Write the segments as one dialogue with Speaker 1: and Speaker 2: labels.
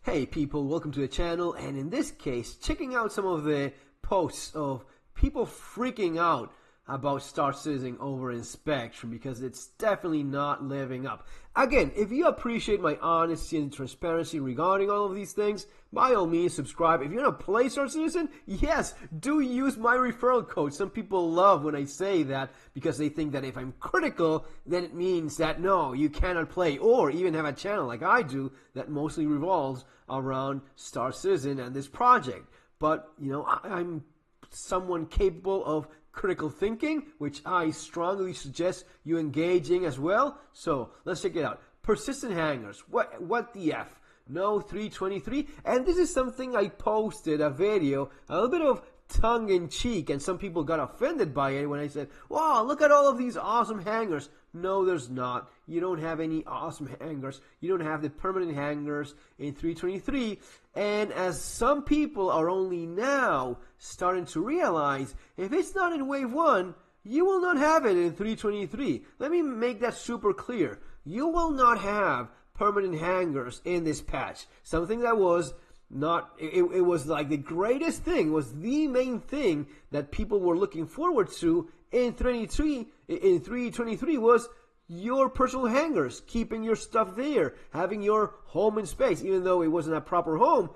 Speaker 1: Hey people, welcome to the channel, and in this case, checking out some of the posts of people freaking out about Star Citizen over in Spectrum because it's definitely not living up. Again, if you appreciate my honesty and transparency regarding all of these things, by all means subscribe. If you're gonna play Star Citizen, yes, do use my referral code. Some people love when I say that because they think that if I'm critical, then it means that no, you cannot play or even have a channel like I do that mostly revolves around Star Citizen and this project. But, you know, I'm someone capable of critical thinking, which I strongly suggest you engaging as well. So let's check it out. Persistent hangars. What the F? No 323. And this is something I posted a video, a little bit of tongue-in-cheek, and some people got offended by it when I said, wow, look at all of these awesome hangars. No, there's not. You don't have any awesome hangars. You don't have the permanent hangars in 323. And as some people are only now starting to realize, if it's not in Wave 1, you will not have it in 323. Let me make that super clear. You will not have permanent hangars in this patch. Something that was not, it was like the greatest thing, was the main thing that people were looking forward to in 323 was your personal hangars, keeping your stuff there, having your home in space, even though it wasn't a proper home.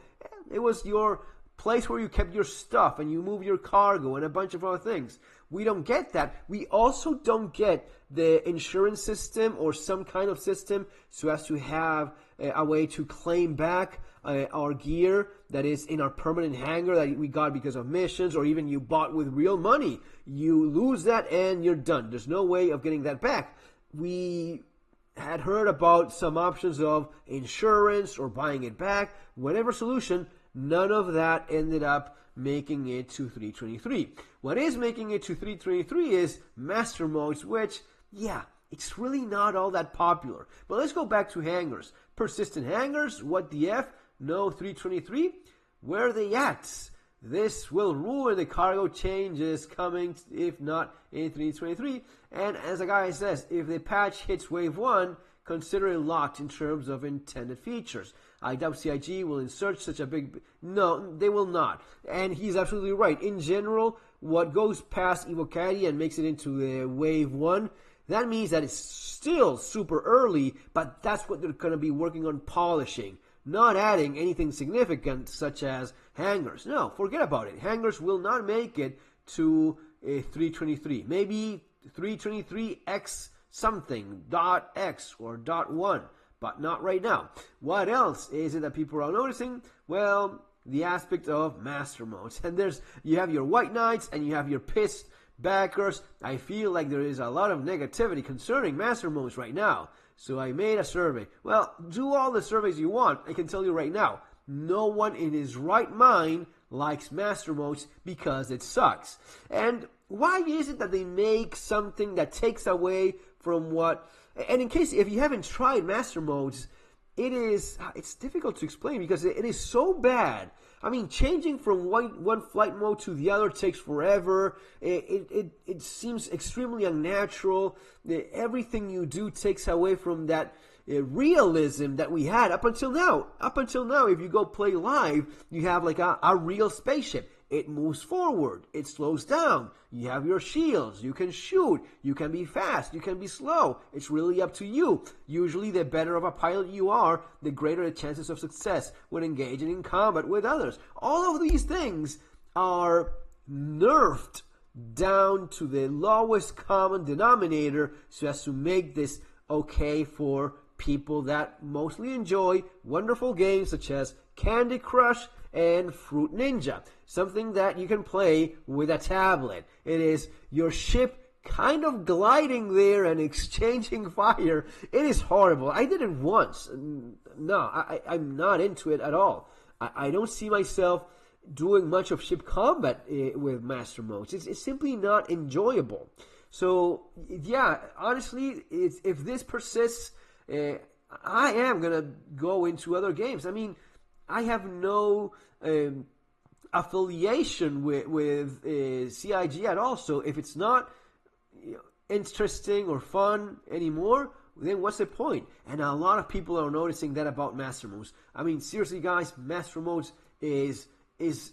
Speaker 1: It was your place where you kept your stuff and you move your cargo and a bunch of other things. We don't get that. We also don't get the insurance system or some kind of system so as to have a way to claim back our gear that is in our permanent hangar that we got because of missions or even you bought with real money. You lose that and you're done. There's no way of getting that back. We had heard about some options of insurance or buying it back. Whatever solution, none of that ended up making it to 323. What is making it to 323 is master modes, which, yeah, it's really not all that popular. But let's go back to hangars. Persistent hangars, what the F? No 323? Where are they at? This will ruin the cargo changes coming, if not in 323. And as the guy says, if the patch hits Wave 1, consider it locked in terms of intended features. I doubt CIG will insert such a big... No, they will not. And he's absolutely right. In general, what goes past Evocati and makes it into the Wave 1, that means that it's still super early, but that's what they're going to be working on polishing. Not adding anything significant such as hangars. No, forget about it. Hangars will not make it to 323. Maybe 323x something, .x or .1, but not right now. What else is it that people are noticing? Well, the aspect of master modes. And you have your white knights and you have your pissed backers. I feel like there is a lot of negativity concerning master modes right now. So I made a survey. Well, do all the surveys you want. I can tell you right now, no one in his right mind likes master modes because it sucks. And why is it that they make something that takes away from what... And in case, if you haven't tried master modes, it's difficult to explain because it is so bad. I mean, changing from one flight mode to the other takes forever. It seems extremely unnatural. Everything you do takes away from that realism that we had up until now. Up until now, if you go play live, you have like a real spaceship. It moves forward. It slows down. You have your shields. You can shoot. You can be fast. You can be slow. It's really up to you. Usually, the better of a pilot you are, the greater the chances of success when engaging in combat with others. All of these things are nerfed down to the lowest common denominator so as to make this okay for people that mostly enjoy wonderful games such as Candy Crush and Fruit Ninja. Something that you can play with a tablet. It is your ship kind of gliding there and exchanging fire. It is horrible. I did it once. No, I'm not into it at all. I don't see myself doing much of ship combat with master modes. It's simply not enjoyable. So, yeah, honestly, if this persists, I am going to go into other games. I mean, I have no affiliation with CIG at all. So if it's not interesting or fun anymore, then what's the point? And a lot of people are noticing that about Master Modes. I mean, seriously, guys, Master Modes is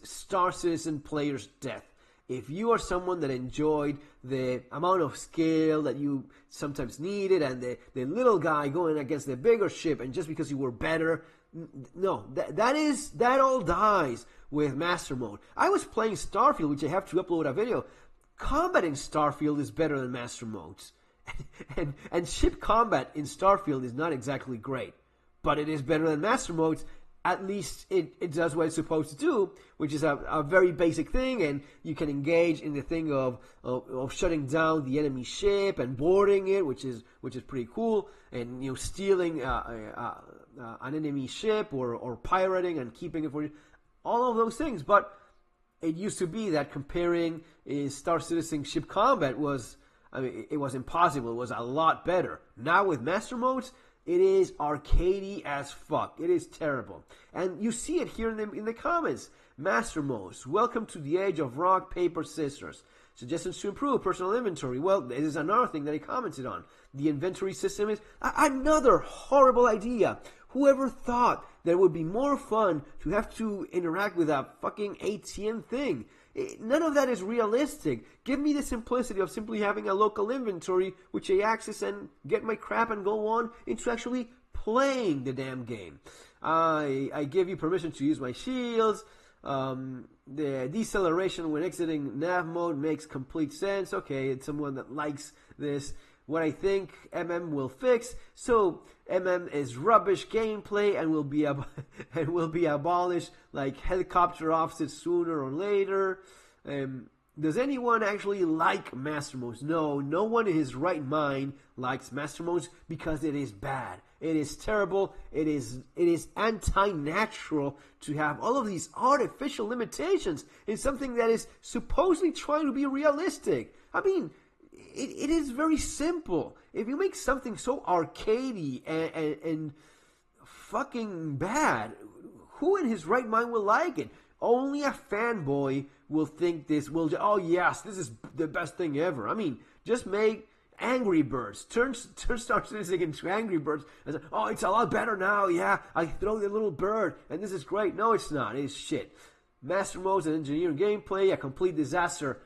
Speaker 1: Star Citizen players' death. If you are someone that enjoyed the amount of skill that you sometimes needed and the little guy going against the bigger ship, and just because you were better, no, that all dies with Master Mode. I was playing Starfield, which I have to upload a video. Combat in Starfield is better than Master Modes. and ship combat in Starfield is not exactly great, but it is better than Master Modes. At least it does what it's supposed to do, which is a very basic thing, and you can engage in the thing of shutting down the enemy ship and boarding it, which is pretty cool, and stealing an enemy ship or pirating and keeping it for you, all of those things. But it used to be that comparing Star Citizen ship combat was, it was impossible. It was a lot better. Now with Master Modes, it is arcadey as fuck. It is terrible. And you see it here in the comments. Master Modes, welcome to the age of rock, paper, scissors. Suggestions to improve personal inventory. Well, this is another thing that I commented on. The inventory system is another horrible idea. Whoever thought that it would be more fun to have to interact with a fucking ATM thing? None of that is realistic. Give me the simplicity of simply having a local inventory which I access and get my crap and go on into actually playing the damn game. I give you permission to use my shields. The deceleration when exiting nav mode makes complete sense. Okay, it's someone that likes this. What I think will fix. So is rubbish gameplay and will be abolished like helicopter offsets sooner or later. Does anyone actually like Master Modes? No one in his right mind likes Master Modes because it is bad. It is terrible. It is anti-natural to have all of these artificial limitations in something that is supposedly trying to be realistic. I mean, it is very simple. If you make something so arcadey and fucking bad, who in his right mind will like it? Only a fanboy will think this oh yes, this is the best thing ever. I mean, just make Angry Birds. Turn Star Citizen into Angry Birds and say, oh, it's a lot better now. Yeah, I throw the little bird and this is great. No, it's not. It is shit. Master Modes and engineering gameplay, a complete disaster.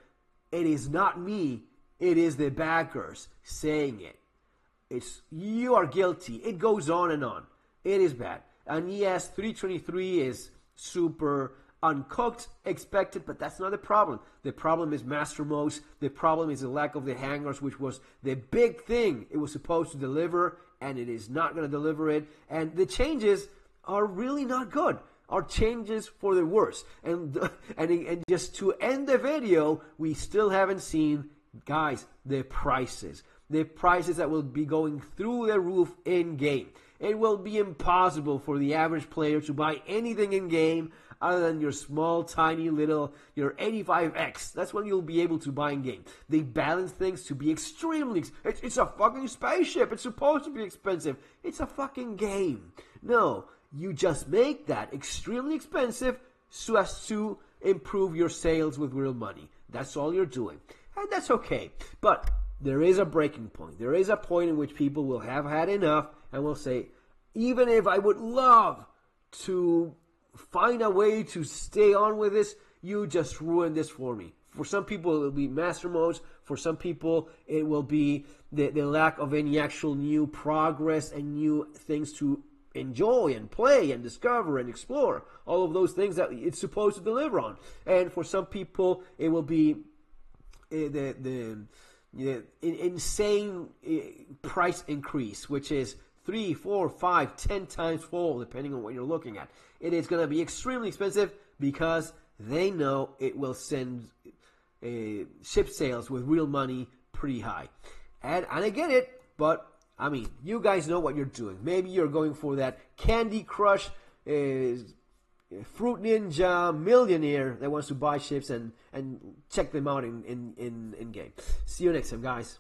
Speaker 1: It is not me. It is the backers saying it. You are guilty. It goes on and on. It is bad. And yes, 323 is super uncooked, expected, but that's not the problem. The problem is Master Modes. The problem is the lack of the hangars, which was the big thing it was supposed to deliver, and it is not going to deliver it. And the changes are really not good. Are changes for the worse. And just to end the video, we still haven't seen, guys, the prices. The prices that will be going through the roof in-game. It will be impossible for the average player to buy anything in-game other than your small, tiny little, your 85X. That's what you'll be able to buy in-game. They balance things to be extremely... It's a fucking spaceship. It's supposed to be expensive. It's a fucking game. No, you just make that extremely expensive so as to improve your sales with real money. That's all you're doing. And that's okay. But there is a breaking point. There is a point in which people will have had enough and will say, even if I would love to find a way to stay on with this, you just ruined this for me. For some people, it will be Master Modes. For some people, it will be the lack of any actual new progress and new things to enjoy and play and discover and explore. All of those things that it's supposed to deliver on. And for some people, it will be the insane price increase, which is 3, 4, 5, 10 times full, depending on what you're looking at. It is going to be extremely expensive because they know it will send ship sales with real money pretty high. And I get it, but I mean, you guys know what you're doing. Maybe you're going for that Candy Crush Fruit Ninja millionaire that wants to buy ships and check them out in game. See you next time, guys.